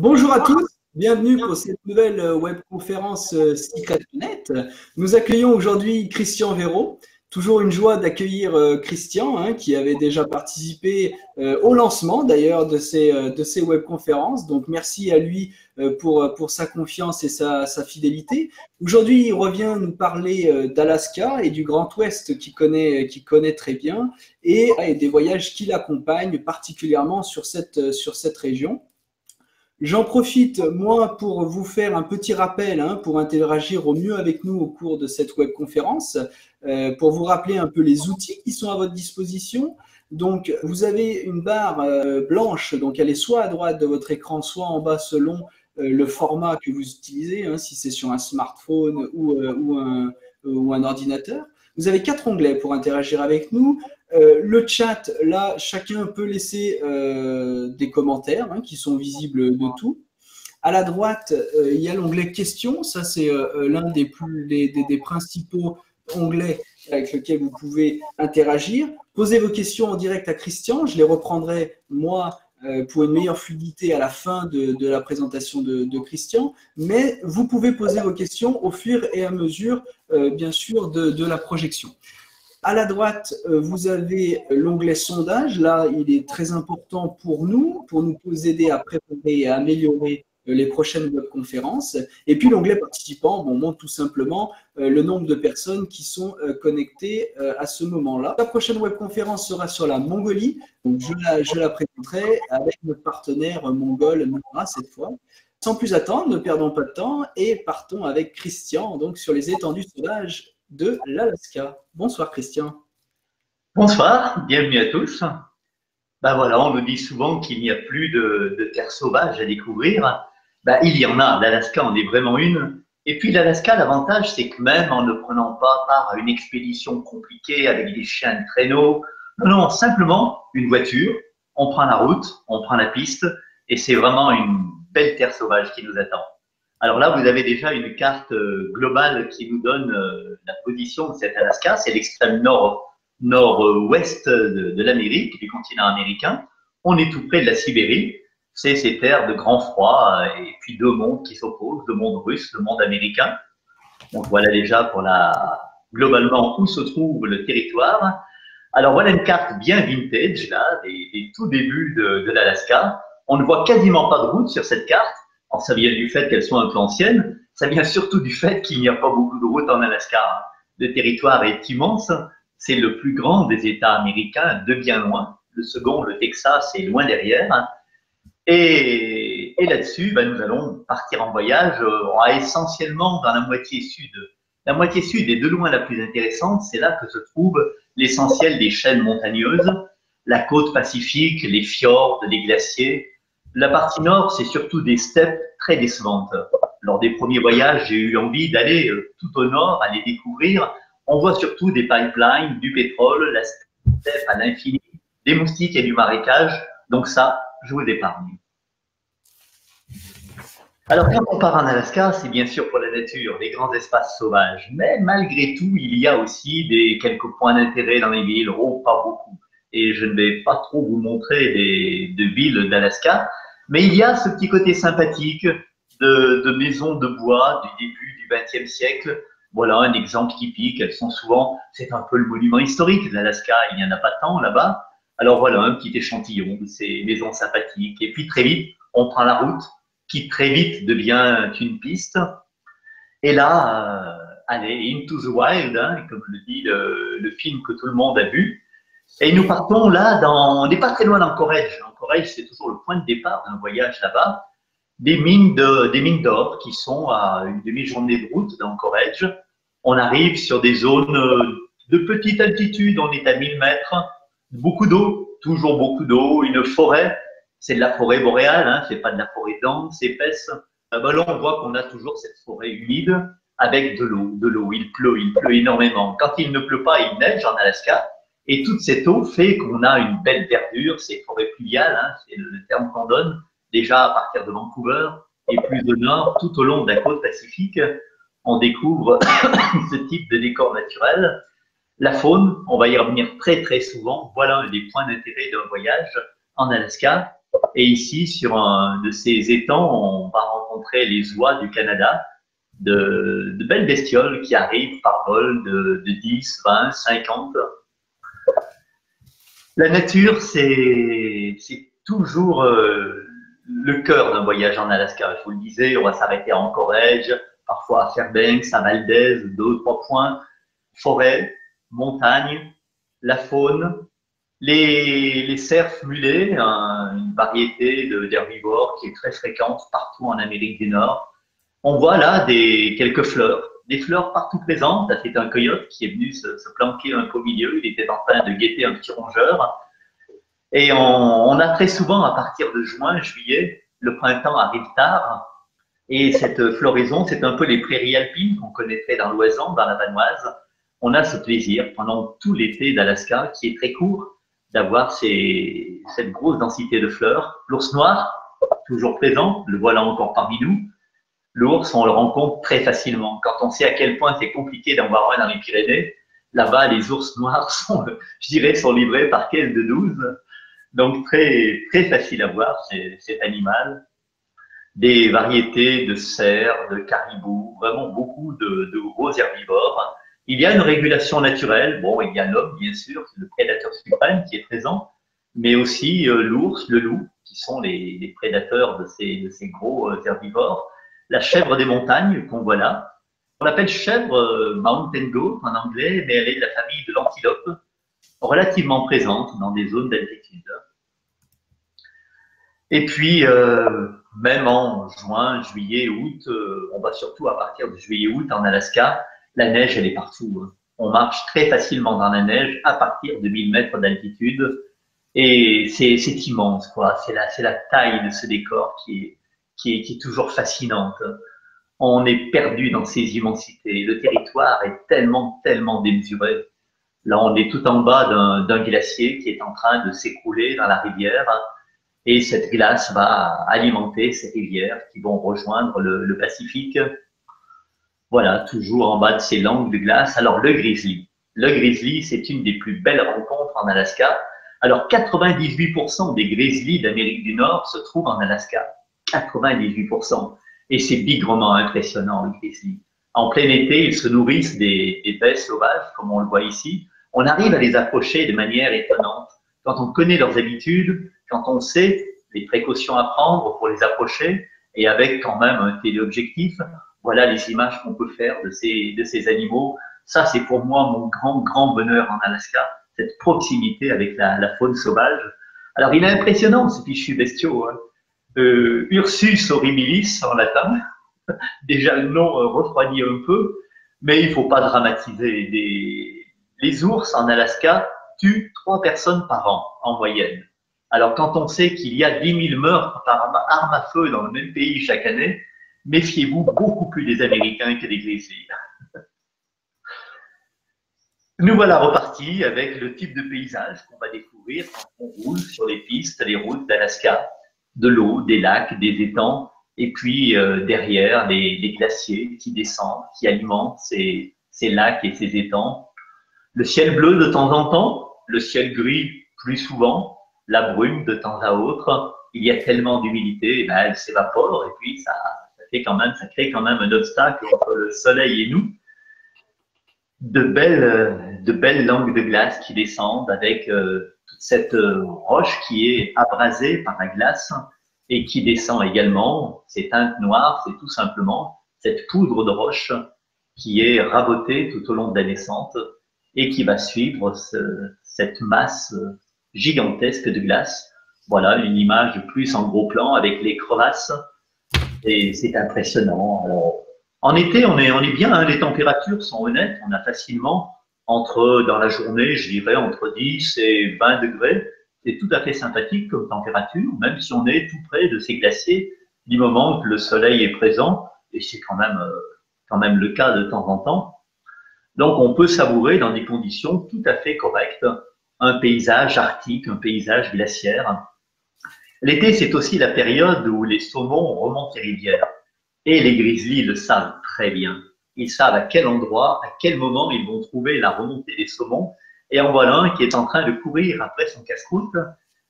Bonjour à tous, bienvenue pour cette nouvelle webconférence Secret.net. Nous accueillons aujourd'hui Christian Véraud. Toujours une joie d'accueillir Christian, qui avait déjà participé au lancement d'ailleurs de ces webconférences. Donc merci à lui pour sa confiance et sa fidélité. Aujourd'hui, il revient nous parler d'Alaska et du Grand Ouest qu'il connaît très bien et des voyages qui l'accompagnent particulièrement sur cette région. J'en profite, moi, pour vous faire un petit rappel, pour interagir au mieux avec nous au cours de cette webconférence, pour vous rappeler un peu les outils qui sont à votre disposition. Donc, vous avez une barre blanche, donc elle est soit à droite de votre écran, soit en bas selon le format que vous utilisez, si c'est sur un smartphone ou un ordinateur. Vous avez 4 onglets pour interagir avec nous. Le chat, là, chacun peut laisser des commentaires qui sont visibles de tout. À la droite, il y a l'onglet questions. Ça, c'est l'un des principaux onglets avec lequel vous pouvez interagir. Posez vos questions en direct à Christian. Je les reprendrai, moi, pour une meilleure fluidité à la fin de la présentation de Christian. Mais vous pouvez poser vos questions au fur et à mesure, bien sûr, de la projection. À la droite, vous avez l'onglet sondage. Là, il est très important pour nous aider à préparer et à améliorer les prochaines webconférences. Et puis l'onglet participants, montre tout simplement le nombre de personnes qui sont connectées à ce moment-là. La prochaine webconférence sera sur la Mongolie. Donc je la présenterai avec notre partenaire mongol Nora cette fois. Sans plus attendre, ne perdons pas de temps et partons avec Christian donc sur les étendues sauvages de l'Alaska. Bonsoir Christian. Bonsoir, bienvenue à tous. Ben voilà, on nous dit souvent qu'il n'y a plus de terre sauvage à découvrir. Ben, il y en a, l'Alaska en est vraiment une. Et puis l'Alaska, l'avantage, c'est que même en ne prenant pas part à une expédition compliquée avec des chiens de traîneau, non, simplement une voiture, on prend la route, on prend la piste, et c'est vraiment une belle terre sauvage qui nous attend. Alors là, vous avez déjà une carte globale qui nous donne la position de cet Alaska. C'est l'extrême nord-ouest de l'Amérique, du continent américain. On est tout près de la Sibérie. C'est ces terres de grand froid et puis deux mondes qui s'opposent, le monde russe, le monde américain. Donc voilà déjà globalement où se trouve le territoire. Alors voilà une carte bien vintage, là, des tout débuts de l'Alaska. On ne voit quasiment pas de route sur cette carte. Alors, ça vient du fait qu'elle soit un peu ancienne, ça vient surtout du fait qu'il n'y a pas beaucoup de routes en Alaska. Le territoire est immense, c'est le plus grand des États américains, de bien loin. Le second, le Texas, est loin derrière. Et là-dessus, nous allons partir en voyage essentiellement dans la moitié sud. La moitié sud est de loin la plus intéressante, c'est là que se trouve l'essentiel des chaînes montagneuses, la côte pacifique, les fjords, les glaciers. La partie nord, c'est surtout des steppes très décevantes. Lors des premiers voyages, j'ai eu envie d'aller tout au nord, aller découvrir. On voit surtout des pipelines, du pétrole, la steppe à l'infini, des moustiques et du marécage. Donc ça, je vous épargne. Alors quand on part en Alaska, c'est bien sûr pour la nature, les grands espaces sauvages. Mais malgré tout, il y a aussi quelques points d'intérêt dans les villes, pas beaucoup. Et je ne vais pas trop vous montrer de villes d'Alaska. Mais il y a ce petit côté sympathique de maisons de bois du début du XXe siècle. Voilà un exemple typique. Elles sont souvent, c'est un peu le monument historique de l'Alaska. Il n'y en a pas tant là-bas. Alors voilà un petit échantillon de ces maisons sympathiques. Et puis très vite, on prend la route qui très vite devient une piste. Et là, allez, Into the Wild, comme le dit le film que tout le monde a vu. Et nous partons là, on n'est pas très loin d'Anchorage. Anchorage, c'est toujours le point de départ d'un voyage là-bas. Des mines d'or qui sont à une demi-journée de route d'Anchorage. On arrive sur des zones de petite altitude, on est à 1000 mètres. Beaucoup d'eau, toujours beaucoup d'eau, une forêt. C'est de la forêt boréale, c'est pas de la forêt dense, épaisse. Là, on voit qu'on a toujours cette forêt humide avec de l'eau. Il pleut énormément. Quand il ne pleut pas, il neige en Alaska. Et toute cette eau fait qu'on a une belle verdure, c'est forêt pluviale, c'est le terme qu'on donne, déjà à partir de Vancouver et plus au nord, tout au long de la côte pacifique, on découvre ce type de décor naturel. La faune, on va y revenir très très souvent, voilà un des points d'intérêt d'un voyage en Alaska. Et ici, sur un de ces étangs, on va rencontrer les oies du Canada, de belles bestioles qui arrivent par vol de 10, 20, 50. La nature, c'est toujours le cœur d'un voyage en Alaska. Je vous le disais, on va s'arrêter à Anchorage, parfois à Fairbanks, à Valdez, 2 ou 3 points, forêt, montagne, la faune, les cerfs mulets, une variété d'herbivores qui est très fréquente partout en Amérique du Nord. On voit là quelques fleurs, des fleurs partout présentes. C'est un coyote qui est venu se planquer un peu au milieu. Il était en train de guetter un petit rongeur. Et on a très souvent, à partir de juin, juillet, le printemps arrive tard. Et cette floraison, c'est un peu les prairies alpines qu'on connaîtrait dans l'Oison, dans la Vanoise. On a ce plaisir pendant tout l'été d'Alaska, qui est très court, d'avoir cette grosse densité de fleurs. L'ours noir, toujours présent, le voilà encore parmi nous. L'ours, on le rencontre très facilement. Quand on sait à quel point c'est compliqué d'en voir un dans les Pyrénées, là-bas, les ours noirs sont, je dirais, sont livrés par caisse de 12. Donc, très, très facile à voir, cet animal. Des variétés de cerfs, de caribous, vraiment beaucoup de gros herbivores. Il y a une régulation naturelle. Bon, il y a l'homme, bien sûr, c'est le prédateur suprême qui est présent, mais aussi l'ours, le loup, qui sont les prédateurs de ces gros herbivores. La chèvre des montagnes qu'on voit là. On l'appelle chèvre mountain goat en anglais, mais elle est de la famille de l'antilope, relativement présente dans des zones d'altitude. Et puis, même en juin, juillet, août, on va surtout à partir de juillet-août en Alaska, la neige, elle est partout. On marche très facilement dans la neige à partir de 1000 mètres d'altitude. Et c'est immense, quoi. C'est la taille de ce décor qui est toujours fascinante. On est perdu dans ces immensités. Le territoire est tellement, tellement démesuré. Là, on est tout en bas d'un glacier qui est en train de s'écrouler dans la rivière. Et cette glace va alimenter ces rivières qui vont rejoindre le Pacifique. Voilà, toujours en bas de ces langues de glace. Alors, le grizzly. Le grizzly, c'est une des plus belles rencontres en Alaska. Alors, 98% des grizzlies d'Amérique du Nord se trouvent en Alaska. 98%. Et c'est bigrement impressionnant, le grizzly. En plein été, ils se nourrissent des baies sauvages, comme on le voit ici. On arrive à les approcher de manière étonnante. Quand on connaît leurs habitudes, quand on sait les précautions à prendre pour les approcher, et avec quand même un téléobjectif, voilà les images qu'on peut faire de ces animaux. Ça, c'est pour moi mon grand bonheur en Alaska, cette proximité avec la faune sauvage. Alors, il est impressionnant, ce fichu bestiau. Hein. Ursus horribilis en latin. Déjà, le nom refroidit un peu, mais il ne faut pas dramatiser. Les ours en Alaska tuent 3 personnes par an, en moyenne. Alors, quand on sait qu'il y a 10 000 meurtres par arme à feu dans le même pays chaque année, méfiez-vous beaucoup plus des Américains que des grizzlies. Nous voilà repartis avec le type de paysage qu'on va découvrir quand on roule sur les pistes, les routes d'Alaska, de l'eau, des lacs, des étangs, et puis derrière les glaciers qui descendent, qui alimentent ces lacs et ces étangs. Le ciel bleu de temps en temps, le ciel gris plus souvent, la brume de temps à autre. Il y a tellement d'humidité, ben, elle s'évapore et puis ça crée quand même un obstacle entre le soleil et nous. De belles langues de glace qui descendent avec toute cette roche qui est abrasée par la glace et qui descend également. Ces teintes noires, c'est tout simplement cette poudre de roche qui est rabotée tout au long de la descente et qui va suivre cette masse gigantesque de glace. Voilà une image plus en gros plan avec les crevasses et c'est impressionnant. Alors, en été, on est bien, hein, les températures sont honnêtes, on a facilement dans la journée, je dirais entre 10 et 20 degrés. C'est tout à fait sympathique comme température, même si on est tout près de ces glaciers, du moment que le soleil est présent, et c'est quand même le cas de temps en temps. Donc, on peut savourer dans des conditions tout à fait correctes un paysage arctique, un paysage glaciaire. L'été, c'est aussi la période où les saumons remontent les rivières. Et les grizzlies le savent très bien. Ils savent à quel endroit, à quel moment ils vont trouver la remontée des saumons. Et en voilà un qui est en train de courir après son casse-croûte.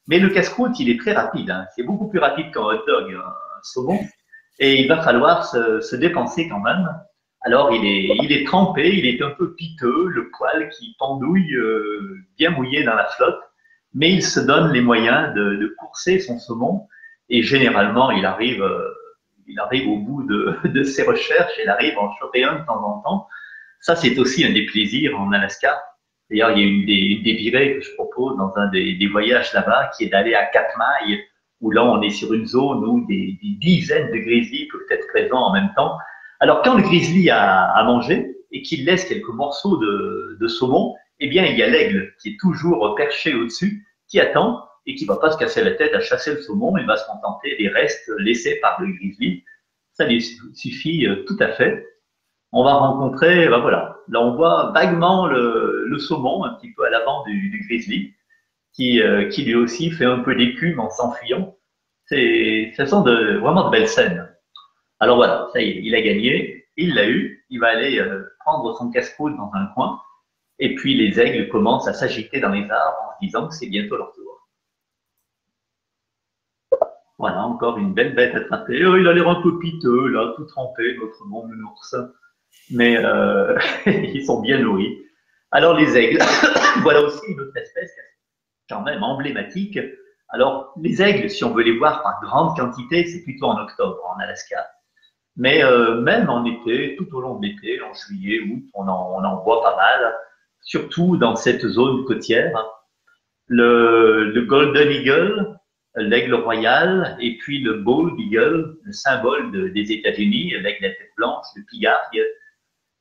Mais le casse-croûte, il est très rapide, hein. C'est beaucoup plus rapide qu'un hot dog, un saumon. Et il va falloir se dépenser quand même. Alors, il est trempé, il est un peu piteux, le poil qui pendouille, bien mouillé dans la flotte. Mais il se donne les moyens de courser son saumon. Et généralement, il arrive au bout de ses recherches, il arrive à en choper un de temps en temps. Ça, c'est aussi un des plaisirs en Alaska. D'ailleurs, il y a une des virées que je propose dans un des voyages là-bas, qui est d'aller à Katmai, où là, on est sur une zone où des dizaines de grizzlies peuvent être présents en même temps. Alors, quand le grizzly a mangé et qu'il laisse quelques morceaux de saumon, eh bien, il y a l'aigle qui est toujours perché au-dessus, qui attend et qui ne va pas se casser la tête à chasser le saumon, il va se contenter des restes laissés par le grizzly. Ça lui suffit tout à fait. On va rencontrer, ben voilà, là on voit vaguement le saumon, un petit peu à l'avant du grizzly, qui lui aussi fait un peu d'écume en s'enfuyant. Ce sont vraiment de belles scènes. Alors voilà, ça y est, il a gagné, il l'a eu, il va aller prendre son casse-croûte dans un coin, et puis les aigles commencent à s'agiter dans les arbres en se disant que c'est bientôt leur tour. Voilà, encore une belle bête attrapée. Oh, il a l'air un peu piteux, là, tout trempé, notre bon nounours. Mais ils sont bien nourris. Alors les aigles, voilà aussi une autre espèce quand même emblématique. Alors les aigles, si on veut les voir par grande quantité, c'est plutôt en octobre, en Alaska. Mais même en été, tout au long de l'été, en juillet, août, on en voit pas mal, surtout dans cette zone côtière. Le Golden Eagle, l'aigle royal, et puis le Bald Eagle, le symbole des États-Unis, l'aigle à tête blanche, le pigargue,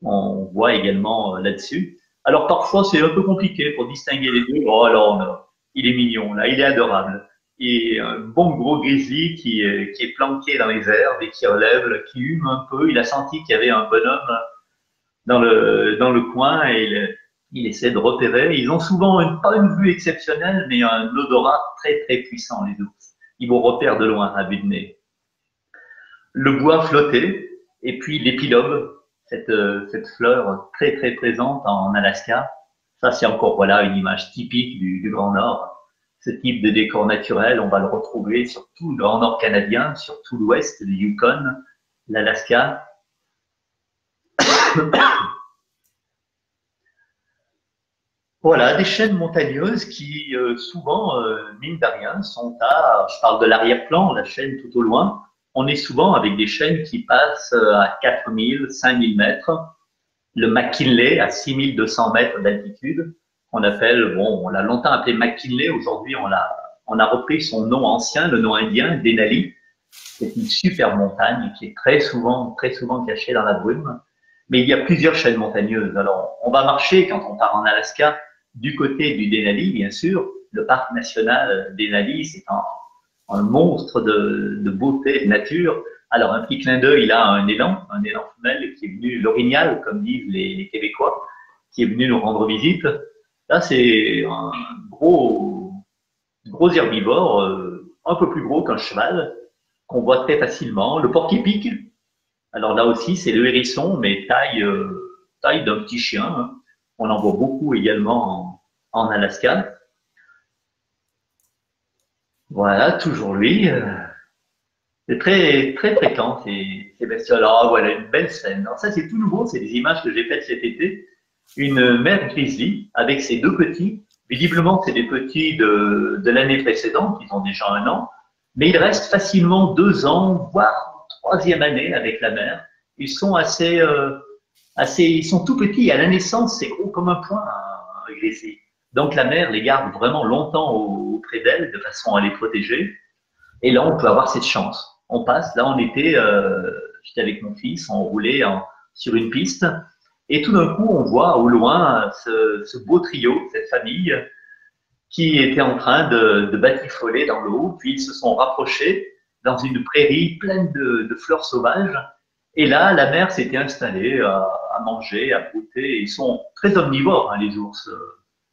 on voit également là-dessus. Alors parfois c'est un peu compliqué pour distinguer les deux. Oh alors il est mignon là, il est adorable. Et un bon gros grizzly qui est planqué dans les herbes et qui relève, qui hume un peu. Il a senti qu'il y avait un bonhomme dans le coin et il essaie de repérer. Ils ont souvent pas une vue exceptionnelle, mais un odorat très très puissant, les ours. Ils vous repèrent de loin à vue de nez. Le bois flotté et puis l'épilobe, cette fleur très très présente en Alaska. Ça, c'est encore voilà une image typique du Grand Nord. Ce type de décor naturel, on va le retrouver sur tout le Grand Nord canadien, sur tout l'ouest du Yukon, l'Alaska. Voilà, des chaînes montagneuses qui souvent, mine de rien, sont je parle de l'arrière-plan, la chaîne tout au loin, on est souvent avec des chaînes qui passent à 4000, 5000 mètres. Le McKinley à 6200 mètres d'altitude, on appelle, bon, on l'a longtemps appelé McKinley, aujourd'hui on a repris son nom ancien, le nom indien, Denali. C'est une super montagne qui est très souvent cachée dans la brume. Mais il y a plusieurs chaînes montagneuses. Alors, on va marcher quand on part en Alaska du côté du Denali, bien sûr. Le parc national Denali, c'est un monstre de beauté, de nature. Alors, un petit clin d'œil, il a un élan femelle qui est venu, l'orignal, comme disent les Québécois, qui est venu nous rendre visite. Là, c'est un gros herbivore, un peu plus gros qu'un cheval, qu'on voit très facilement. Le porc-épic, alors là aussi, c'est le hérisson, mais taille d'un petit chien, hein. On en voit beaucoup également en Alaska. Voilà, toujours lui. C'est très, très fréquent, ces bestioles. Alors voilà, une belle scène. Alors ça, c'est tout nouveau, c'est des images que j'ai faites cet été. Une mère grizzly avec ses deux petits. Visiblement, c'est des petits de l'année précédente, ils ont déjà 1 an. Mais ils restent facilement 2 ans, voire 3e année avec la mère. Ils sont ils sont tout petits. À la naissance, c'est gros comme un poing, un grizzly. Donc la mère les garde vraiment longtemps auprès d'elle, de façon à les protéger. Et là, on peut avoir cette chance. On passe, là, on était, j'étais avec mon fils, on roulait sur une piste, et tout d'un coup, on voit au loin ce beau trio, cette famille, qui était en train de batifoler dans l'eau, puis ils se sont rapprochés dans une prairie pleine de fleurs sauvages, et là, la mère s'était installée à manger, à brouter. Ils sont très omnivores, hein, les ours.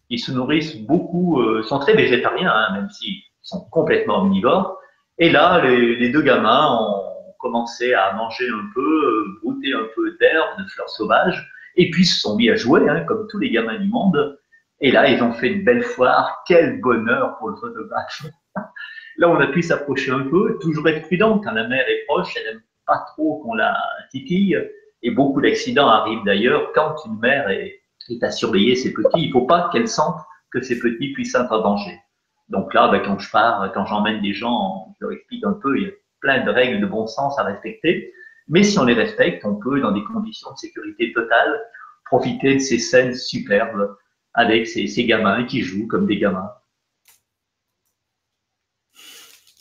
Ils se nourrissent beaucoup, ils sont très végétariens, hein, même s'ils sont complètement omnivores. Et là, les deux gamins ont commencé à manger un peu, brouter un peu d'herbe, de fleurs sauvages, et puis se sont mis à jouer, hein, comme tous les gamins du monde. Et là, ils ont fait une belle foire. Quel bonheur pour le photographe. Là, on a pu s'approcher un peu, toujours être prudent quand la mer est proche, elle n'aime pas trop qu'on la titille. Et beaucoup d'accidents arrivent d'ailleurs quand une mère est à surveiller ses petits. Il ne faut pas qu'elle sente que ses petits puissent être en danger. Donc là, ben, quand je pars, quand j'emmène des gens, je leur explique un peu, il y a plein de règles de bon sens à respecter. Mais si on les respecte, on peut, dans des conditions de sécurité totale, profiter de ces scènes superbes avec ces gamins qui jouent comme des gamins.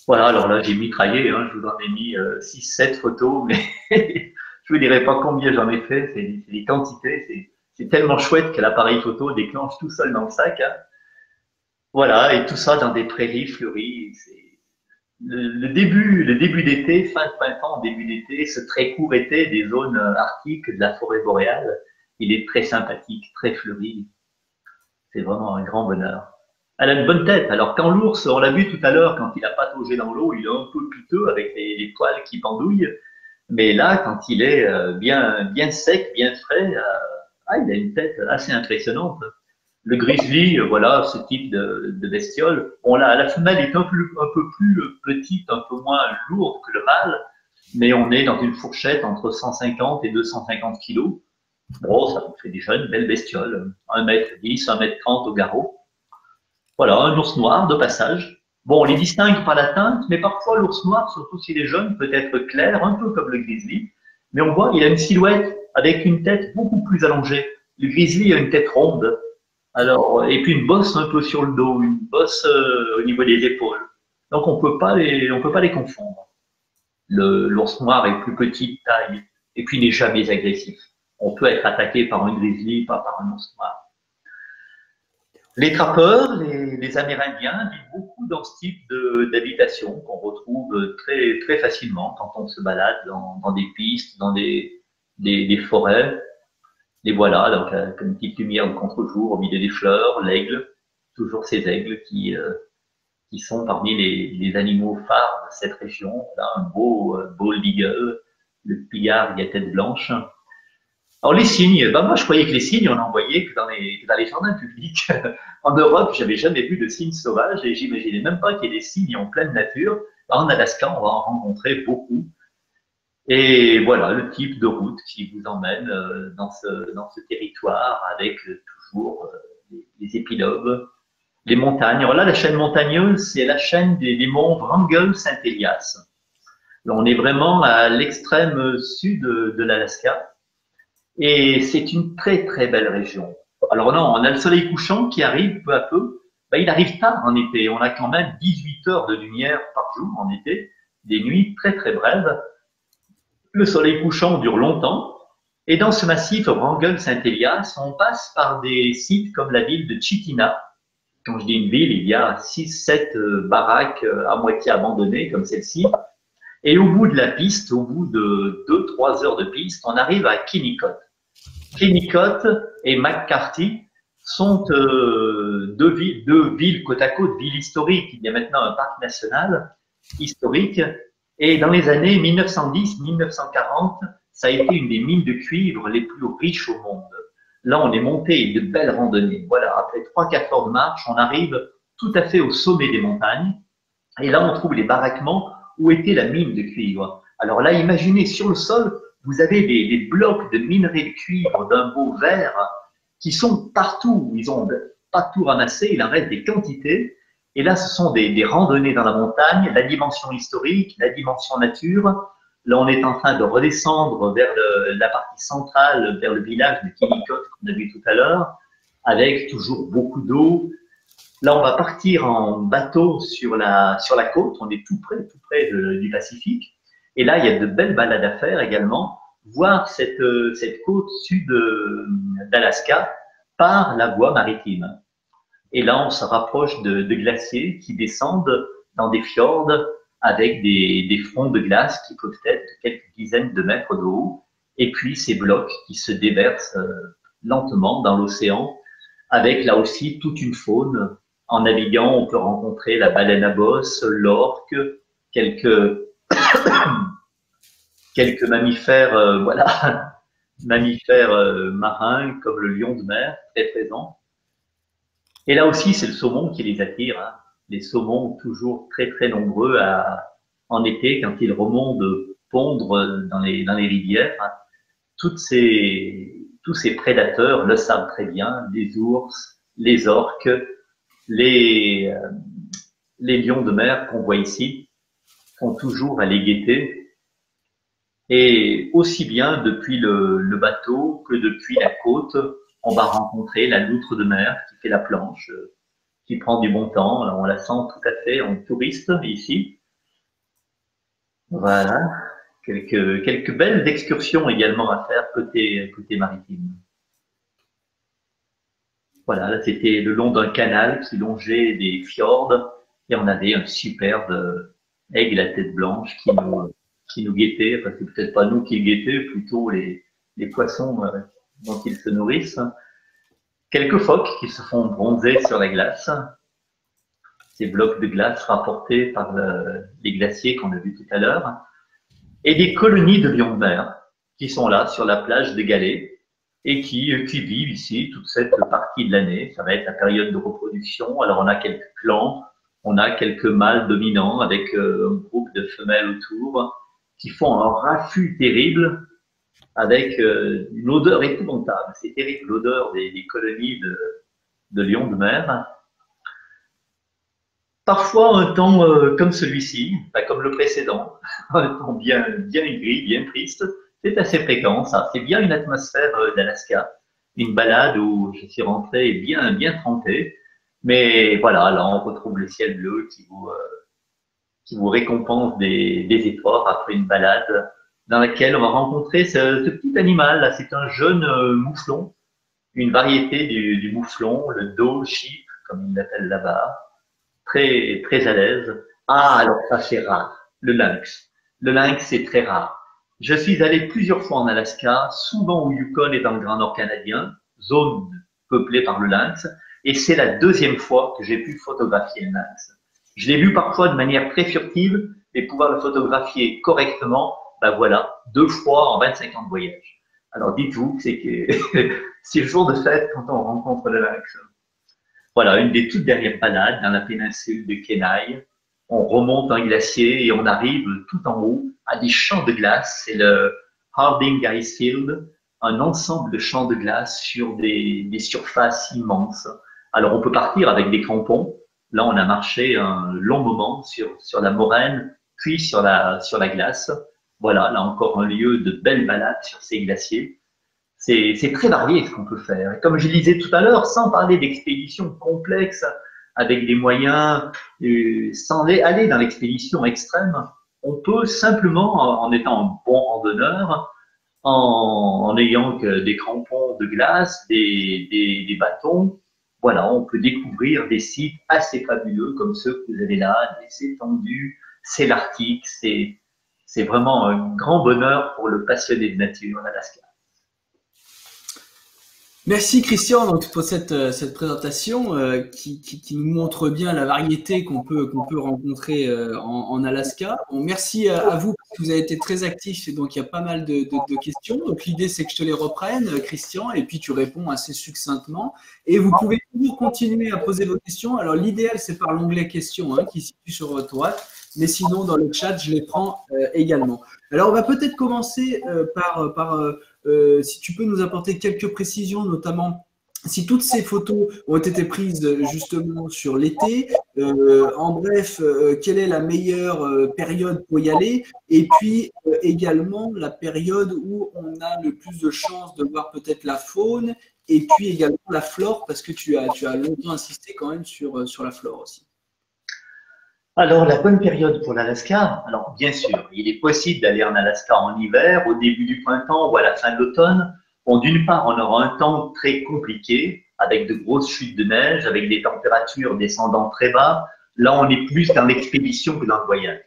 Voilà, alors là, j'ai mitraillé, hein, je vous en ai mis 6-7 photos, mais je vous dirai pas combien j'en ai fait, c'est des quantités, c'est tellement chouette que l'appareil photo déclenche tout seul dans le sac. Hein. Voilà, et tout ça dans des prairies fleuries. Le début d'été, fin de printemps, début d'été, ce très court été des zones arctiques, de la forêt boréale, il est très sympathique, très fleuri. C'est vraiment un grand bonheur. Elle a une bonne tête. Alors quand l'ours, on l'a vu tout à l'heure, quand il a pataugé dans l'eau, il est un peu piteux avec les poils qui pendouillent. Mais là, quand il est bien sec, bien frais, il a une tête assez impressionnante. Le grizzly, voilà, ce type de bestiole. Bon, la femelle est un peu plus petite, un peu moins lourde que le mâle, mais on est dans une fourchette entre 150 et 250 kilos. Bon, ça fait déjà une belle bestiole. 1m10, 1m30 au garrot. Voilà, un ours noir de passage. Bon, on les distingue par la teinte, mais parfois l'ours noir, surtout s'il est jeune, peut être clair, un peu comme le grizzly. Mais on voit, il a une silhouette avec une tête beaucoup plus allongée. Le grizzly a une tête ronde. Alors, et puis une bosse un peu sur le dos, une bosse au niveau des épaules. Donc on peut pas les confondre. L'ours noir est plus petit de taille et puis n'est jamais agressif. On peut être attaqué par un grizzly, pas par un ours noir. Les trappeurs, les Amérindiens vivent beaucoup dans ce type d'habitation qu'on retrouve très, très facilement quand on se balade dans des pistes, dans des forêts. Les voilà, donc avec une petite lumière de contre-jour au milieu des fleurs, l'aigle, toujours ces aigles qui sont parmi les animaux phares de cette région. Là, un beau bald eagle, le pigard à tête blanche. Alors les cygnes, moi je croyais que les cygnes, on n'en voyait que dans les jardins publics. En Europe, j'avais jamais vu de cygnes sauvages et j'imaginais même pas qu'il y ait des cygnes en pleine nature. En Alaska, on va en rencontrer beaucoup. Et voilà le type de route qui vous emmène dans ce territoire avec toujours les épilobes, les montagnes. Alors là, la chaîne montagneuse, c'est la chaîne des monts Wrangell-Saint-Elias. On est vraiment à l'extrême sud de l'Alaska et c'est une très très belle région. Alors non, on a le soleil couchant qui arrive peu à peu. Ben, il arrive tard en été. On a quand même 18 heures de lumière par jour en été, des nuits très très brèves. Le soleil couchant dure longtemps. Et dans ce massif Wrangell-Saint-Elias, on passe par des sites comme la ville de Chitina. Quand je dis une ville, il y a 6-7 baraques à moitié abandonnées comme celle-ci. Et au bout de la piste, au bout de 2-3 heures de piste, on arrive à Kennecott. Kennecott et McCarthy sont deux villes côte à côte, villes historiques. Il y a maintenant un parc national historique. Et dans les années 1910-1940, ça a été une des mines de cuivre les plus riches au monde. Là, on est monté de belles randonnées. Voilà, après 3-4 heures de marche, on arrive tout à fait au sommet des montagnes. Et là, on trouve les baraquements où était la mine de cuivre. Alors là, imaginez, sur le sol, vous avez des blocs de minerai de cuivre d'un beau vert qui sont partout. Ils ont pas tout ramassé, il en reste des quantités. Et là, ce sont des randonnées dans la montagne, la dimension historique, la dimension nature. Là, on est en train de redescendre vers la partie centrale, vers le village de Kennecott qu'on a vu tout à l'heure, avec toujours beaucoup d'eau. Là, on va partir en bateau sur la côte. On est tout près du Pacifique. Et là, il y a de belles balades à faire également. Voir cette côte sud d'Alaska par la voie maritime. Et là, on se rapproche de glaciers qui descendent dans des fjords avec des fronts de glace qui peuvent être quelques dizaines de mètres de haut. Et puis, ces blocs qui se déversent lentement dans l'océan avec là aussi toute une faune. En naviguant, on peut rencontrer la baleine à bosse, l'orque, quelques mammifères, mammifères marins comme le lion de mer, très présent. Et là aussi, c'est le saumon qui les attire. Hein. les saumons toujours très très nombreux en été quand ils remontent de pondre dans les rivières. Tous ces prédateurs le savent très bien, les ours, les orques, les, euh, les lions de mer qu'on voit ici font toujours à les guetter. Et aussi bien depuis le bateau que depuis la côte, on va rencontrer la loutre de mer qui fait la planche, qui prend du bon temps. Alors on la sent tout à fait en touriste ici. Voilà, quelques belles excursions également à faire côté maritime. Voilà, là c'était le long d'un canal qui longeait des fjords et on avait un superbe aigle à tête blanche qui nous guettait. Enfin, c'est peut-être pas nous qui le guettait, plutôt les poissons dont ils se nourrissent. Quelques phoques qui se font bronzer sur la glace. Ces blocs de glace rapportés par les glaciers qu'on a vus tout à l'heure. Et des colonies de lions de mer qui sont là sur la plage de Galets et qui vivent ici toute cette partie de l'année. Ça va être la période de reproduction. Alors on a quelques clans, on a quelques mâles dominants avec un groupe de femelles autour qui font un raffut terrible avec une odeur épouvantable. C'est terrible l'odeur des colonies de lions de mer. Parfois un temps comme celui-ci, pas comme le précédent, un temps bien gris, bien triste. C'est assez fréquent, ça. C'est bien une atmosphère d'Alaska. Une balade où je suis rentré bien trempé. Mais voilà, là, on retrouve le ciel bleu qui vous récompense des efforts après une balade dans laquelle on va rencontrer ce petit animal. Là, c'est un jeune mouflon, une variété du mouflon, le doe sheep, comme ils l'appellent là-bas. Très à l'aise. Ah, alors ça, c'est rare. Le lynx. Le lynx, c'est très rare. Je suis allé plusieurs fois en Alaska, souvent au Yukon et dans le Grand Nord canadien, zone peuplée par le lynx, et c'est la deuxième fois que j'ai pu photographier le lynx. Je l'ai vu parfois de manière très furtive, et pouvoir le photographier correctement, ben voilà, 2 fois en 25 ans de voyage. Alors dites-vous, c'est le jour de fête quand on rencontre le lynx. Voilà, une des toutes dernières balades dans la péninsule de Kenai. On remonte un glacier et on arrive tout en haut à des champs de glace. C'est le Harding Icefield, un ensemble de champs de glace sur des surfaces immenses. Alors on peut partir avec des crampons. Là, on a marché un long moment sur la moraine, puis sur la glace. Voilà, là encore un lieu de belle balade sur ces glaciers. C'est très varié ce qu'on peut faire. Et comme je disais tout à l'heure, sans parler d'expéditions complexes avec des moyens, sans aller dans l'expédition extrême, on peut simplement, en étant un bon randonneur, en ayant que des crampons de glace, des bâtons, voilà, on peut découvrir des sites assez fabuleux comme ceux que vous avez là, des étendues, c'est l'Arctique, c'est vraiment un grand bonheur pour le passionné de nature en Alaska. Merci Christian donc, pour cette présentation qui nous montre bien la variété qu'on peut rencontrer en Alaska. Bon, merci à vous parce que vous avez été très actifs et donc il y a pas mal de questions. Donc l'idée c'est que je te les reprenne Christian et puis tu réponds assez succinctement. Et vous pouvez toujours continuer à poser vos questions. Alors l'idéal c'est par l'onglet questions qui se situe sur votre droite. Mais sinon, dans le chat, je les prends également. Alors, on va peut-être commencer si tu peux nous apporter quelques précisions, notamment si toutes ces photos ont été prises justement sur l'été. En bref, quelle est la meilleure période pour y aller? Et puis également la période où on a le plus de chances de voir peut-être la faune et puis également la flore, parce que tu as longtemps insisté quand même sur la flore aussi. Alors, la bonne période pour l'Alaska, alors bien sûr, il est possible d'aller en Alaska en hiver, au début du printemps ou à la fin de l'automne. Bon, d'une part, on aura un temps très compliqué, avec de grosses chutes de neige, avec des températures descendant très bas. Là, on est plus dans l'expédition que dans le voyage.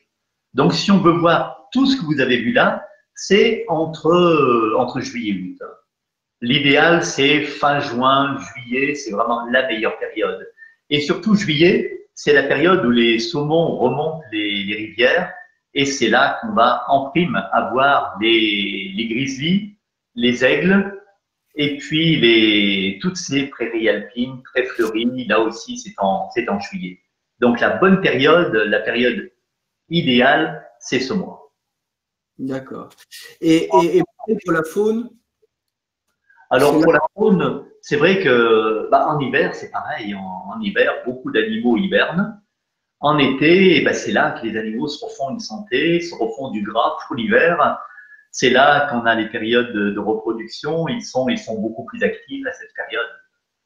Donc, si on veut voir tout ce que vous avez vu là, c'est entre juillet et août. L'idéal, c'est fin juin, juillet, c'est vraiment la meilleure période. Et surtout, juillet, c'est la période où les saumons remontent les rivières et c'est là qu'on va en prime avoir les grizzlies, les aigles et puis toutes ces prairies alpines très fleuries. Là aussi, c'est en juillet. Donc la bonne période, la période idéale, c'est ce mois. D'accord. Et pour la faune, Alors pour la faune, c'est vrai que en hiver, c'est pareil. En hiver, beaucoup d'animaux hibernent. En été, c'est là que les animaux se refont une santé, se refont du gras pour l'hiver. C'est là qu'on a les périodes de reproduction. Ils sont beaucoup plus actifs à cette période.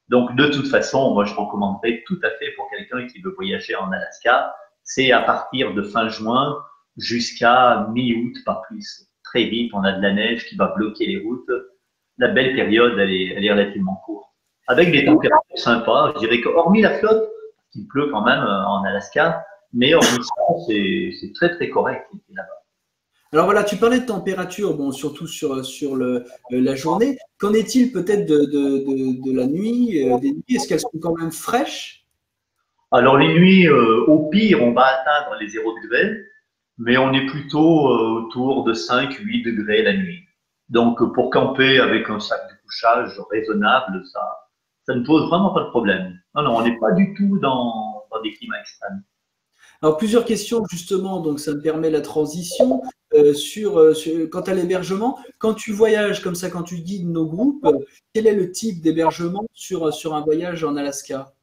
Donc, de toute façon, moi, je recommanderais tout à fait pour quelqu'un qui veut voyager en Alaska, c'est à partir de fin juin jusqu'à mi-août, pas plus. Très vite, on a de la neige qui va bloquer les routes. La belle période, elle est relativement courte. Avec des températures sympas, je dirais que hormis la flotte, il pleut quand même en Alaska, mais hormis ça, c'est très très correct là-bas. alors voilà, tu parlais de température, bon, surtout sur la journée. Qu'en est-il peut-être de la nuit, des nuits? Est-ce qu'elles sont quand même fraîches? Alors les nuits, au pire, on va atteindre les 0 degrés, mais on est plutôt autour de 5-8 degrés la nuit. Donc pour camper avec un sac de couchage raisonnable, ça ne pose vraiment pas de problème. Non, non, on n'est pas du tout dans des climats extrêmes. Alors plusieurs questions justement, donc ça me permet la transition quant à l'hébergement. Quand tu voyages comme ça, quand tu guides nos groupes, quel est le type d'hébergement sur un voyage en Alaska?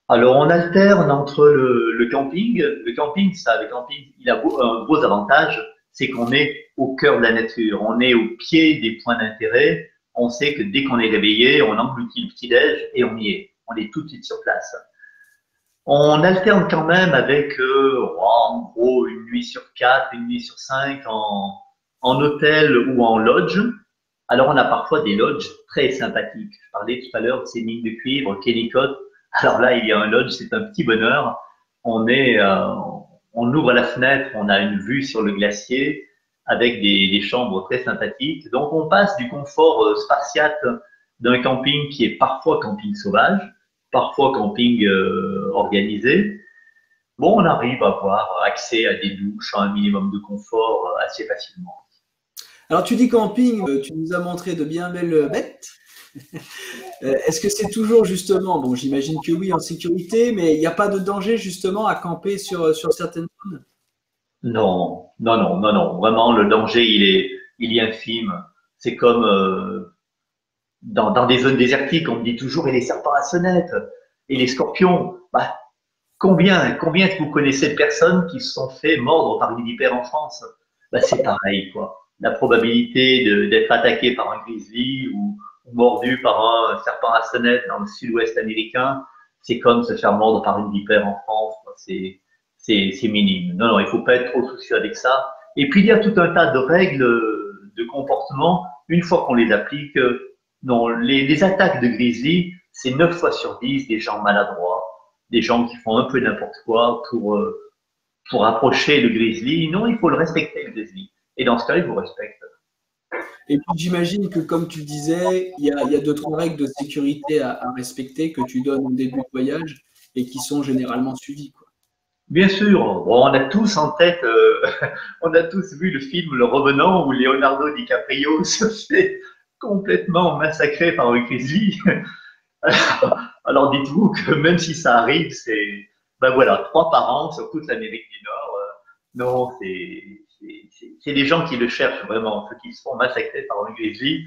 Alors, on alterne entre le camping. Le camping, le camping, il a un gros avantage, c'est qu'on est au cœur de la nature. On est au pied des points d'intérêt. On sait que dès qu'on est réveillé, on engloutit le petit-déj et on y est. On est tout de suite sur place. On alterne quand même avec, en gros, une nuit sur 4, une nuit sur 5 en hôtel ou en lodge. Alors, on a parfois des lodges très sympathiques. Je parlais tout à l'heure de ces mines de cuivre, Kennecott. Alors là, il y a un lodge, c'est un petit bonheur. On ouvre la fenêtre, on a une vue sur le glacier avec des chambres très sympathiques. Donc, on passe du confort spartiate d'un camping qui est parfois camping sauvage, parfois camping organisé. Bon, on arrive à avoir accès à des douches, à un minimum de confort assez facilement. Alors tu dis camping, tu nous as montré de bien belles bêtes. Est-ce que c'est toujours justement, bon j'imagine que oui en sécurité, mais il n'y a pas de danger justement à camper sur certaines zones? Non, non, non, non, non. Vraiment, le danger, il est infime. C'est comme dans des zones désertiques, on me dit toujours, et les serpents à sonnette, et les scorpions. Combien est-ce que vous connaissez de personnes qui se sont fait mordre par une vipère en France? C'est pareil, quoi. La probabilité d'être attaqué par un grizzly ou mordu par un serpent à sonnette dans le sud-ouest américain, c'est comme se faire mordre par une vipère en France, quoi. C'est minime. Non, non, il faut pas être trop soucieux avec ça. Et puis, il y a tout un tas de règles de comportement. Une fois qu'on les applique, non, les attaques de grizzly, c'est 9 fois sur 10 des gens maladroits, des gens qui font un peu n'importe quoi pour approcher le grizzly. Non, il faut le respecter, le grizzly. Et dans ce cas, il vous respecte. Et puis j'imagine que comme tu disais, il y a deux, trois règles de sécurité à respecter que tu donnes au début de voyage et qui sont généralement suivies, quoi. Bien sûr, bon, on a tous en tête, on a tous vu le film Le Revenant où Leonardo DiCaprio se fait complètement massacrer par un grizzly. Alors dites-vous que même si ça arrive, voilà, 3 par an sur toute l'Amérique du Nord. Non, c'est des gens qui le cherchent vraiment, ceux qui se font massacrer par un grizzly.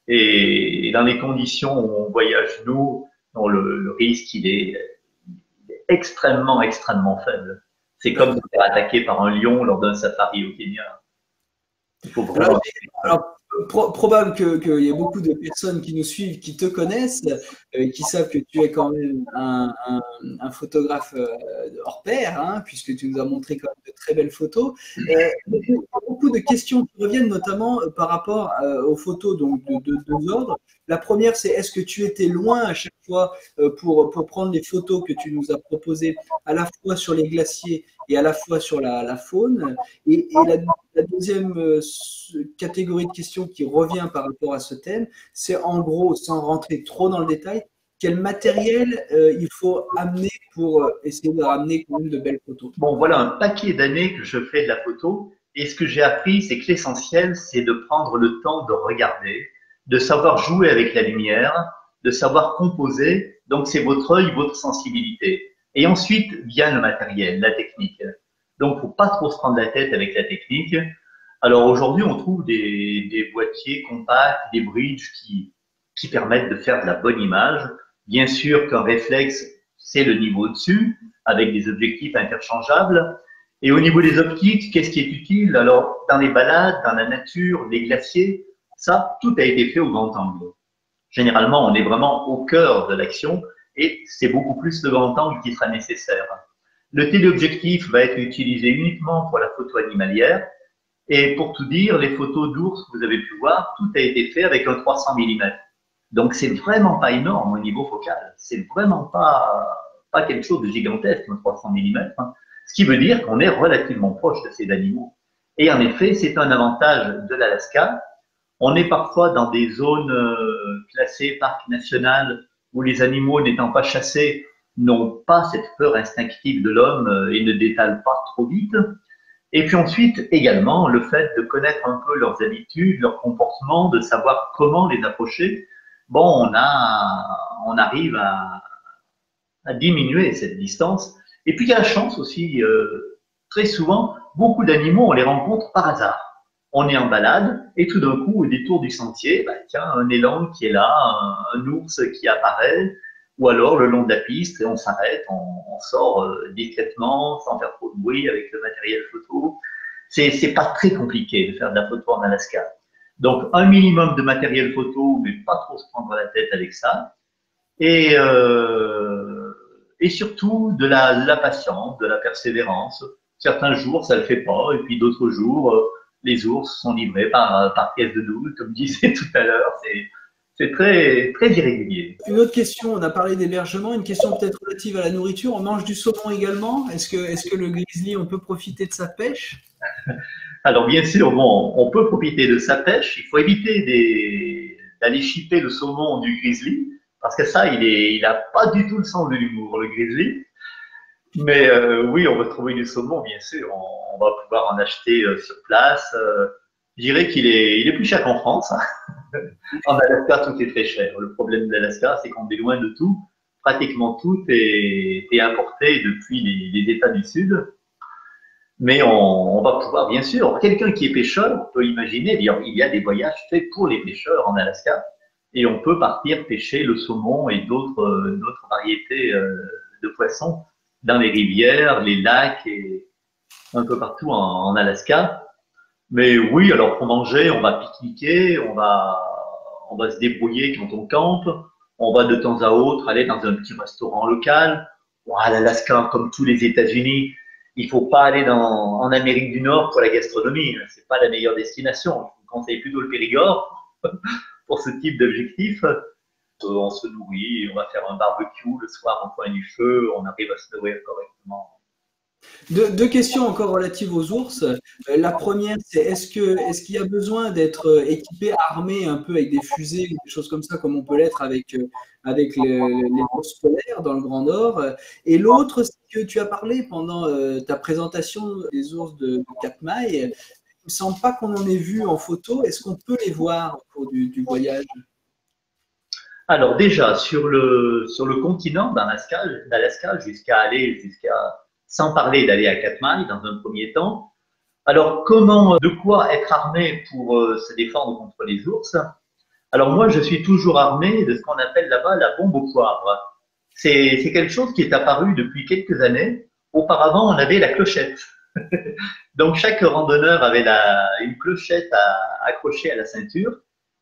Et dans les conditions où on voyage nous, dont le risque il est extrêmement, extrêmement faible. C'est comme se faire attaquer par un lion lors d'un safari au Kenya. Il faut vraiment. Alors, probable qu'il y ait beaucoup de personnes qui nous suivent, qui te connaissent, qui savent que tu es quand même un photographe hors pair, hein, puisque tu nous as montré quand même de très belles photos. Beaucoup de questions qui reviennent notamment par rapport aux photos donc, de deux ordres. La première, c'est est-ce que tu étais loin à chaque fois pour prendre les photos que tu nous as proposées, à la fois sur les glaciers et à la fois sur la faune. Et la deuxième catégorie de questions qui revient par rapport à ce thème, c'est en gros, sans rentrer trop dans le détail, quel matériel il faut amener pour essayer de ramener quand même de belles photos. Bon, voilà un paquet d'années que je fais de la photo. Et ce que j'ai appris, c'est que l'essentiel, c'est de prendre le temps de regarder, de savoir jouer avec la lumière, de savoir composer. Donc, c'est votre œil, votre sensibilité. Et ensuite vient le matériel, la technique. Donc, faut pas trop se prendre la tête avec la technique. Alors aujourd'hui, on trouve des boîtiers compacts, des bridges qui permettent de faire de la bonne image. Bien sûr qu'un réflexe, c'est le niveau au-dessus, avec des objectifs interchangeables. Et au niveau des optiques, qu'est-ce qui est utile? Alors, dans les balades, dans la nature, les glaciers, ça, tout a été fait au grand angle. Généralement, on est vraiment au cœur de l'action et c'est beaucoup plus le grand angle qui sera nécessaire. Le téléobjectif va être utilisé uniquement pour la photo animalière. Et pour tout dire, les photos d'ours que vous avez pu voir, tout a été fait avec un 300 mm. Donc, c'est vraiment pas énorme au niveau focal. C'est vraiment pas quelque chose de gigantesque, un 300 mm. Ce qui veut dire qu'on est relativement proche de ces animaux. Et en effet, c'est un avantage de l'Alaska. On est parfois dans des zones classées parc national où les animaux n'étant pas chassés n'ont pas cette peur instinctive de l'homme et ne détalent pas trop vite. Et puis ensuite, également, le fait de connaître un peu leurs habitudes, leurs comportements, de savoir comment les approcher, bon, on arrive à diminuer cette distance. Et puis il y a la chance aussi, très souvent, beaucoup d'animaux, on les rencontre par hasard. On est en balade et tout d'un coup, au détour du sentier, bah, tiens, un élan qui est là, un ours qui apparaît, ou alors le long de la piste, et on s'arrête, on sort discrètement, sans faire trop de bruit avec le matériel photo. C'est pas très compliqué de faire de la photo en Alaska. Donc, un minimum de matériel photo, mais pas trop se prendre la tête avec ça. Et surtout de la patience, de la persévérance. Certains jours, ça le fait pas, et puis d'autres jours, les ours sont livrés par caisse de double, comme je disais tout à l'heure. C'est très, très irrégulier. Une autre question, on a parlé d'hébergement, une question peut-être relative à la nourriture. On mange du saumon également. Est-ce que le grizzly, on peut profiter de sa pêche? Alors bien sûr, bon, on peut profiter de sa pêche. Il faut éviter d'aller chipper le saumon du grizzly, parce que ça, il a pas du tout le sens de l'humour, le grizzly. Mais oui, on va trouver du saumon, bien sûr. On va pouvoir en acheter sur place. Je dirais qu'il est plus cher qu'en France. En Alaska, tout est très cher. Le problème de l'Alaska, c'est qu'on est loin de tout. Pratiquement tout est importé depuis les États du Sud. Mais on va pouvoir, bien sûr, quelqu'un qui est pêcheur peut imaginer, il y a des voyages faits pour les pêcheurs en Alaska. Et on peut partir pêcher le saumon et d'autres variétés de poissons dans les rivières, les lacs et un peu partout en Alaska. Mais oui, alors pour manger, on va pique-niquer, on va se débrouiller quand on campe, on va de temps à autre aller dans un petit restaurant local. L'Alaska, comme tous les États-Unis, il faut pas aller en Amérique du Nord pour la gastronomie. C'est pas la meilleure destination. Je vous conseille plutôt le Périgord pour ce type d'objectif. On se nourrit, on va faire un barbecue le soir en coin du feu, on arrive à se nourrir correctement. Deux questions encore relatives aux ours. La première, c'est est-ce qu'il y a besoin d'être équipé, armé un peu avec des fusées ou des choses comme ça, comme on peut l'être avec les ours polaires dans le Grand Nord? Et l'autre, c'est que tu as parlé pendant ta présentation des ours de Katmai. Il ne me semble pas qu'on en ait vu en photo. Est-ce qu'on peut les voir au cours du voyage? Alors déjà, sur le continent d'Alaska, sans parler d'aller à Katmai dans un premier temps. Alors, de quoi être armé pour se défendre contre les ours? Alors moi, je suis toujours armé de ce qu'on appelle là-bas la bombe au poivre. C'est quelque chose qui est apparu depuis quelques années. Auparavant, on avait la clochette. Donc, chaque randonneur avait une clochette accrochée à la ceinture.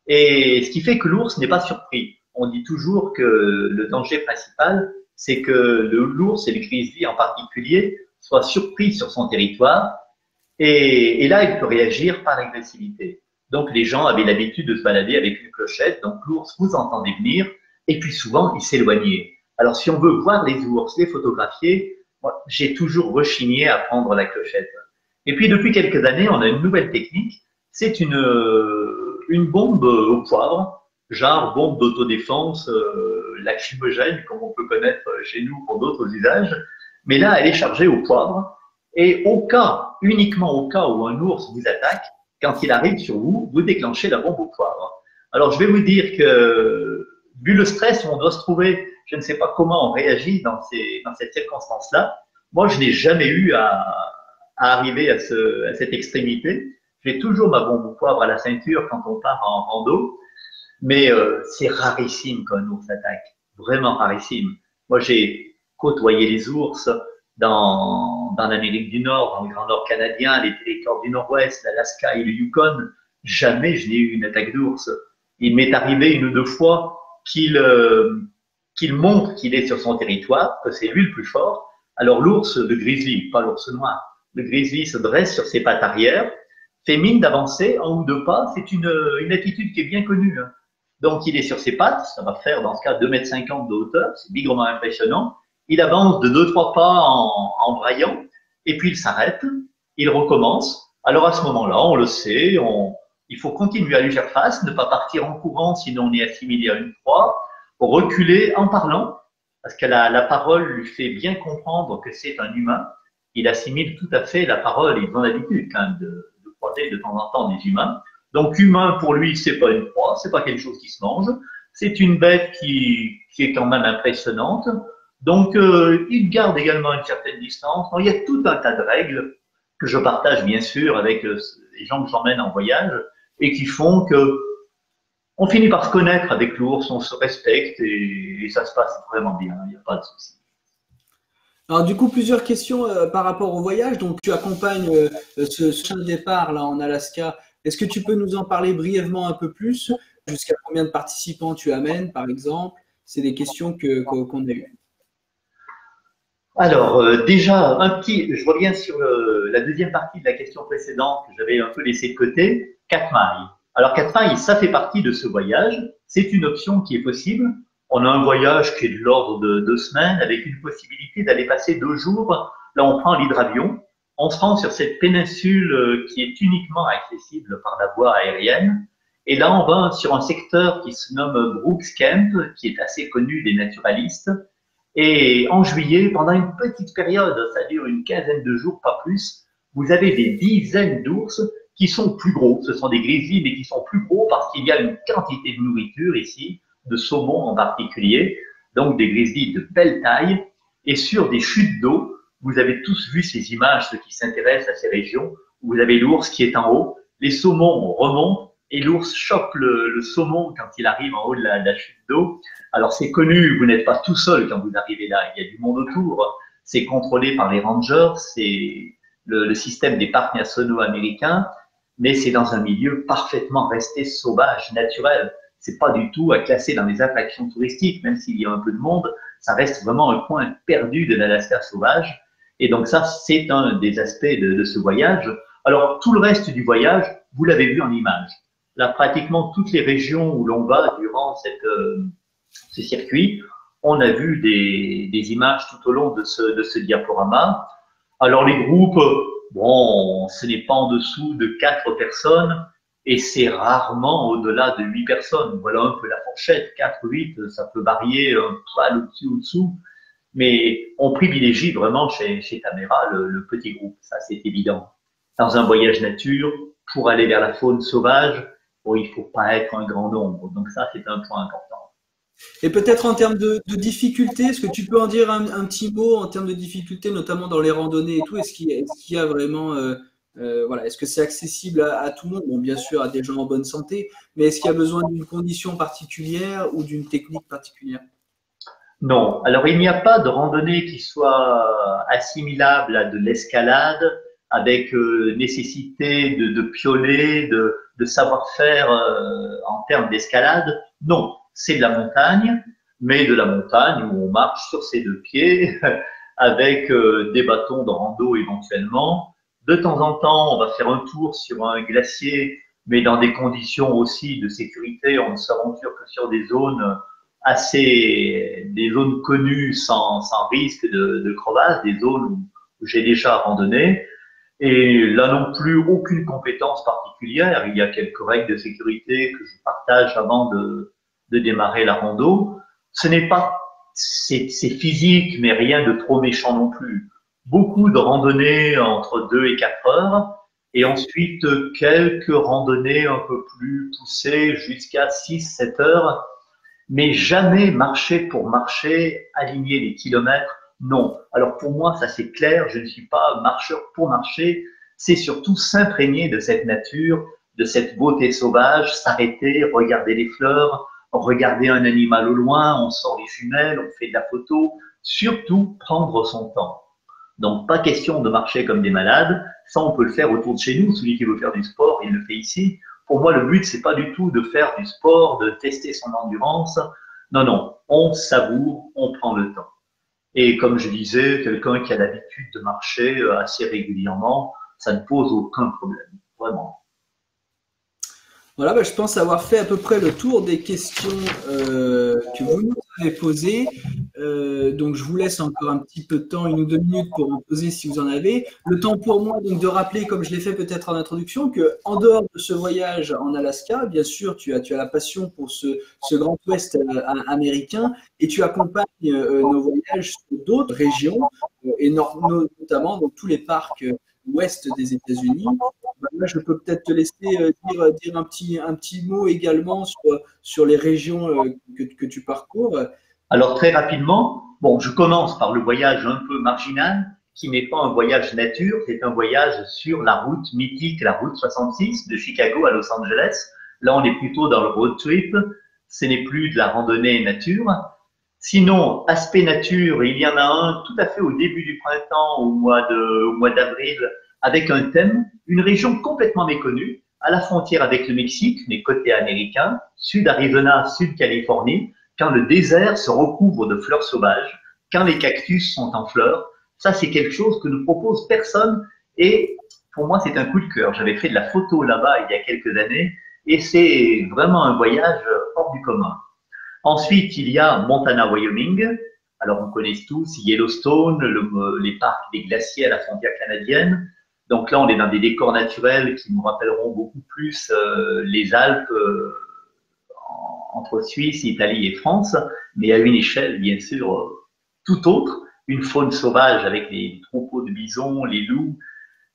Et ce qui fait que l'ours n'est pas surpris. On dit toujours que le danger principal, c'est que l'ours et le grizzly en particulier soient surpris sur son territoire. Et là, il peut réagir par agressivité. Donc, les gens avaient l'habitude de se balader avec une clochette. Donc, l'ours vous entendait venir et puis souvent, il s'éloignait. Alors, si on veut voir les ours, les photographier, moi, j'ai toujours rechigné à prendre la clochette. Et puis, depuis quelques années, on a une nouvelle technique. C'est une bombe au poivre, genre bombe d'autodéfense lacrymogène, comme on peut connaître chez nous pour d'autres usages. Mais là, elle est chargée au poivre. Et uniquement au cas où un ours vous attaque, quand il arrive sur vous, vous déclenchez la bombe au poivre. Alors, je vais vous dire que vu le stress où on doit se trouver, je ne sais pas comment on réagit dans cette circonstance-là. Moi, je n'ai jamais eu à arriver à cette extrémité. J'ai toujours ma bombe au poivre à la ceinture quand on part en rando, mais c'est rarissime quand un ours attaque, vraiment rarissime. Moi, j'ai côtoyé les ours dans l'Amérique du Nord, dans le Grand Nord canadien, les territoires du Nord-Ouest, l'Alaska et le Yukon. Jamais je n'ai eu une attaque d'ours. Il m'est arrivé une ou deux fois qu'il montre qu'il est sur son territoire, que c'est lui le plus fort. Alors l'ours, le grizzly, pas l'ours noir, le grizzly se dresse sur ses pattes arrière, fait mine d'avancer un ou deux pas. C'est une attitude qui est bien connue, hein. Donc il est sur ses pattes, ça va faire dans ce cas 2,50 m de hauteur, c'est bigrement impressionnant. Il avance de 2-3 pas en braillant, et puis il s'arrête, il recommence. Alors à ce moment-là, on le sait, il faut continuer à lui faire face, ne pas partir en courant, sinon on est assimilé à une proie, reculer en parlant, parce que la parole lui fait bien comprendre que c'est un humain. Il assimile tout à fait la parole, ils ont l'habitude quand même de croiser de temps en temps des humains. Donc humain pour lui, c'est pas une proie, c'est pas quelque chose qui se mange, c'est une bête qui est quand même impressionnante. Donc il garde également une certaine distance. Alors, il y a tout un tas de règles que je partage bien sûr avec les gens que j'emmène en voyage et qui font que on finit par se connaître avec l'ours, on se respecte et ça se passe vraiment bien, il n'y a pas de souci. Alors du coup, plusieurs questions par rapport au voyage. Donc tu accompagnes ce chemin de départ là en Alaska. Est-ce que tu peux nous en parler brièvement un peu plus? Jusqu'à combien de participants tu amènes, par exemple? C'est des questions qu'on a eues. Alors déjà, je reviens sur la deuxième partie de la question précédente que j'avais un peu laissée de côté, Katmai. Alors Katmai, ça fait partie de ce voyage, c'est une option qui est possible. On a un voyage qui est de l'ordre de 2 semaines avec une possibilité d'aller passer 2 jours. Là, on prend l'hydravion, on se rend sur cette péninsule qui est uniquement accessible par la voie aérienne. Et là, on va sur un secteur qui se nomme Brooks Camp, qui est assez connu des naturalistes. Et en juillet, pendant une petite période, ça dure une quinzaine de jours, pas plus, vous avez des dizaines d'ours qui sont plus gros. Ce sont des grizzlies, mais qui sont plus gros parce qu'il y a une quantité de nourriture ici, de saumon en particulier, donc des grizzlies de belle taille. Et sur des chutes d'eau, vous avez tous vu ces images, ceux qui s'intéressent à ces régions, où vous avez l'ours qui est en haut, les saumons remontent et l'ours chope le saumon quand il arrive en haut de la chute d'eau. Alors c'est connu, vous n'êtes pas tout seul quand vous arrivez là, il y a du monde autour, c'est contrôlé par les rangers, c'est le système des parcs nationaux américains, mais c'est dans un milieu parfaitement resté sauvage, naturel. C'est pas du tout à classer dans les attractions touristiques, même s'il y a un peu de monde, ça reste vraiment un coin perdu de l'Alaska sauvage. Et donc ça, c'est un des aspects de ce voyage. Alors tout le reste du voyage, vous l'avez vu en image. Là, pratiquement toutes les régions où l'on va durant ce circuit, on a vu des images tout au long de ce diaporama. Alors les groupes, bon, ce n'est pas en dessous de 4 personnes et c'est rarement au-delà de 8 personnes. Voilà un peu la fourchette, 4, 8, ça peut varier un poil au-dessus ou au-dessous. Mais on privilégie vraiment chez Tamera le petit groupe, ça c'est évident. Dans un voyage nature, pour aller vers la faune sauvage, bon, il ne faut pas être un grand nombre. Donc ça, c'est un point important. Et peut-être en termes de difficulté, est-ce que tu peux en dire un petit mot en termes de difficulté, notamment dans les randonnées et tout? Est-ce qu'il y a vraiment, voilà, est-ce que c'est accessible à tout le monde? Bon, bien sûr, à des gens en bonne santé, mais est-ce qu'il y a besoin d'une condition particulière ou d'une technique particulière? Non. Alors, il n'y a pas de randonnée qui soit assimilable à de l'escalade avec nécessité de pioler, de savoir-faire en termes d'escalade. Non, c'est de la montagne, mais de la montagne où on marche sur ses 2 pieds avec des bâtons de rando éventuellement. De temps en temps, on va faire un tour sur un glacier, mais dans des conditions aussi de sécurité. On ne s'aventure que sur des zones des zones connues sans risque de crevasse, des zones où j'ai déjà randonné. Et là non plus, aucune compétence particulière. Il y a quelques règles de sécurité que je partage avant de démarrer la rando. Ce n'est pas, c'est physique, mais rien de trop méchant non plus. Beaucoup de randonnées entre 2 et 4 heures. Et ensuite, quelques randonnées un peu plus poussées jusqu'à 6-7 heures. Mais jamais marcher pour marcher, aligner les kilomètres, non. Alors pour moi, ça c'est clair, je ne suis pas marcheur pour marcher, c'est surtout s'imprégner de cette nature, de cette beauté sauvage, s'arrêter, regarder les fleurs, regarder un animal au loin, on sort les jumelles, on fait de la photo, surtout prendre son temps. Donc, pas question de marcher comme des malades. Ça, on peut le faire autour de chez nous. Celui qui veut faire du sport, il le fait ici. Pour moi, le but, c'est pas du tout de faire du sport, de tester son endurance. Non, non. On savoure, on prend le temps. Et comme je disais, quelqu'un qui a l'habitude de marcher assez régulièrement, ça ne pose aucun problème. Vraiment. Voilà, bah, je pense avoir fait à peu près le tour des questions que vous nous avez posées. Donc, je vous laisse encore un petit peu de temps, 1 ou 2 minutes pour en poser si vous en avez. Le temps pour moi donc, de rappeler, comme je l'ai fait peut-être en introduction, qu'en dehors de ce voyage en Alaska, bien sûr, tu as la passion pour ce Grand Ouest américain et tu accompagnes nos voyages sur d'autres régions, et notamment dans tous les parcs ouest des États-Unis. Là, je peux peut-être te laisser dire un petit mot également sur les régions que tu parcours. Alors très rapidement, bon, je commence par le voyage un peu marginal, qui n'est pas un voyage nature, c'est un voyage sur la route mythique, la route 66 de Chicago à Los Angeles. Là, on est plutôt dans le road trip, ce n'est plus de la randonnée nature. Sinon, aspect nature, il y en a un tout à fait au début du printemps, au mois d'avril, avec un thème, une région complètement méconnue, à la frontière avec le Mexique, mais côté américain, sud Arizona, sud Californie, quand le désert se recouvre de fleurs sauvages, quand les cactus sont en fleurs. Ça, c'est quelque chose que ne propose personne et pour moi, c'est un coup de cœur. J'avais fait de la photo là-bas il y a quelques années et c'est vraiment un voyage hors du commun. Ensuite, il y a Montana, Wyoming. Alors, on connaît tous Yellowstone, les parcs des glaciers à la frontière canadienne. Donc là, on est dans des décors naturels qui nous rappelleront beaucoup plus les Alpes entre Suisse, Italie et France, mais à une échelle, bien sûr, tout autre. Une faune sauvage avec les troupeaux de bisons, les loups.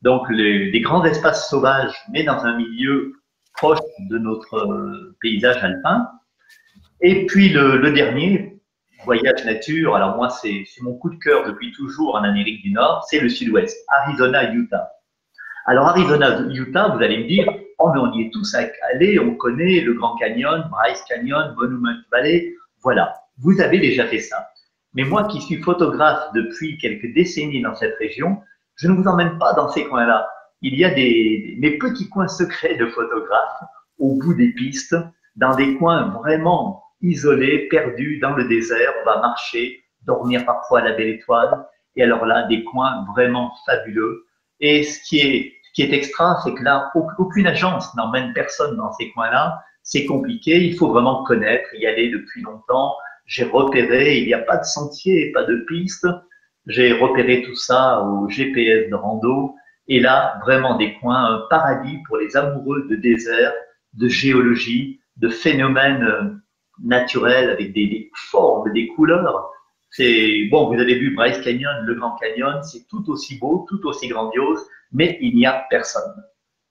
Donc, des grands espaces sauvages, mais dans un milieu proche de notre paysage alpin. Et puis le dernier, voyage nature, alors moi c'est mon coup de cœur depuis toujours en Amérique du Nord, c'est le sud-ouest, Arizona, Utah. Alors Arizona, Utah, vous allez me dire, oh mais on y est tous allés, on connaît le Grand Canyon, Bryce Canyon, Monument Valley, voilà, vous avez déjà fait ça. Mais moi qui suis photographe depuis quelques décennies dans cette région, je ne vous emmène pas dans ces coins-là. Il y a mes petits coins secrets de photographe au bout des pistes, dans des coins vraiment isolés, perdus dans le désert. On va marcher, dormir parfois à la belle étoile. Et alors là, des coins vraiment fabuleux. Et ce qui est extra, c'est que là, aucune agence n'emmène personne dans ces coins-là. C'est compliqué, il faut vraiment connaître, y aller depuis longtemps. J'ai repéré, il n'y a pas de sentier, pas de piste. J'ai repéré tout ça au GPS de rando. Et là, vraiment des coins, un paradis pour les amoureux de désert, de géologie, de phénomènes naturels avec des formes, des couleurs. C'est bon, vous avez vu Bryce Canyon, le Grand Canyon, c'est tout aussi beau, tout aussi grandiose, mais il n'y a personne.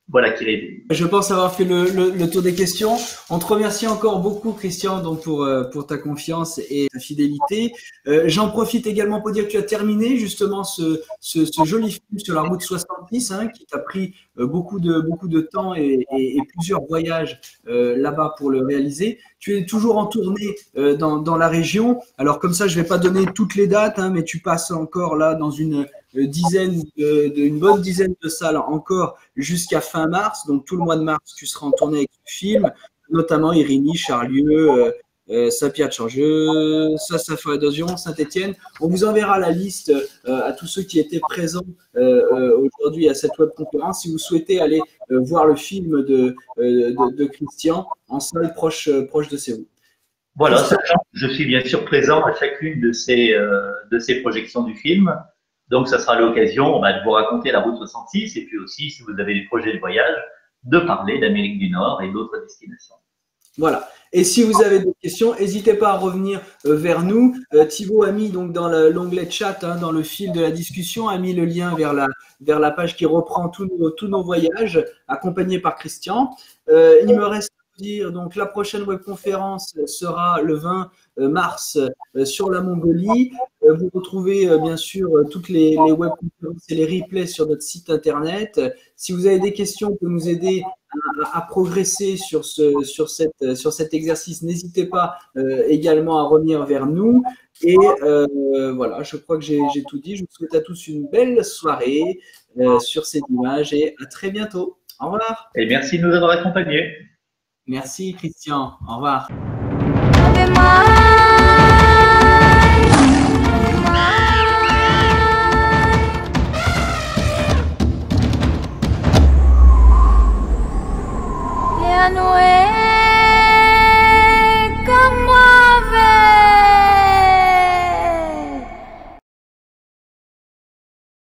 Voilà qui est. Je pense avoir fait le tour des questions. On te remercie encore beaucoup, Christian, donc pour ta confiance et ta fidélité. J'en profite également pour dire que tu as terminé justement ce joli film sur la route 70, hein, qui t'a pris beaucoup de temps et plusieurs voyages là-bas pour le réaliser. Tu es toujours en tournée dans la région. Alors comme ça, je vais pas donner toutes les dates, hein, mais tu passes encore là dans une bonne dizaine de salles encore jusqu'à fin mars. Donc tout le mois de mars, tu seras en tournée avec ce film, notamment Irigny, Charlieu, Saint-Pierre-de-Chargeux, Saint-Symphorien-d'Ozion, Saint-Étienne. On vous enverra la liste à tous ceux qui étaient présents aujourd'hui à cette webconférence si vous souhaitez aller voir le film de Christian en salle proche de Séoul. Voilà, je suis bien sûr présent à chacune de ces projections du film. Donc, ça sera l'occasion de vous raconter la route 66 et puis aussi, si vous avez des projets de voyage, de parler d'Amérique du Nord et d'autres destinations. Voilà. Et si vous avez des questions, n'hésitez pas à revenir vers nous. Thibaut a mis donc dans l'onglet chat, hein, dans le fil de la discussion, a mis le lien vers la page qui reprend tous nos voyages, accompagnés par Christian. Il me reste vous dire, donc la prochaine webconférence sera le 20 mars sur la Mongolie. Vous retrouvez bien sûr toutes les webconférences et les replays sur notre site internet. Si vous avez des questions pour nous aider à progresser sur cet exercice, n'hésitez pas également à revenir vers nous. Et voilà, je crois que j'ai tout dit. Je vous souhaite à tous une belle soirée sur ces images et à très bientôt. Au revoir. Et merci de nous avoir accompagnés. Merci Christian. Au revoir.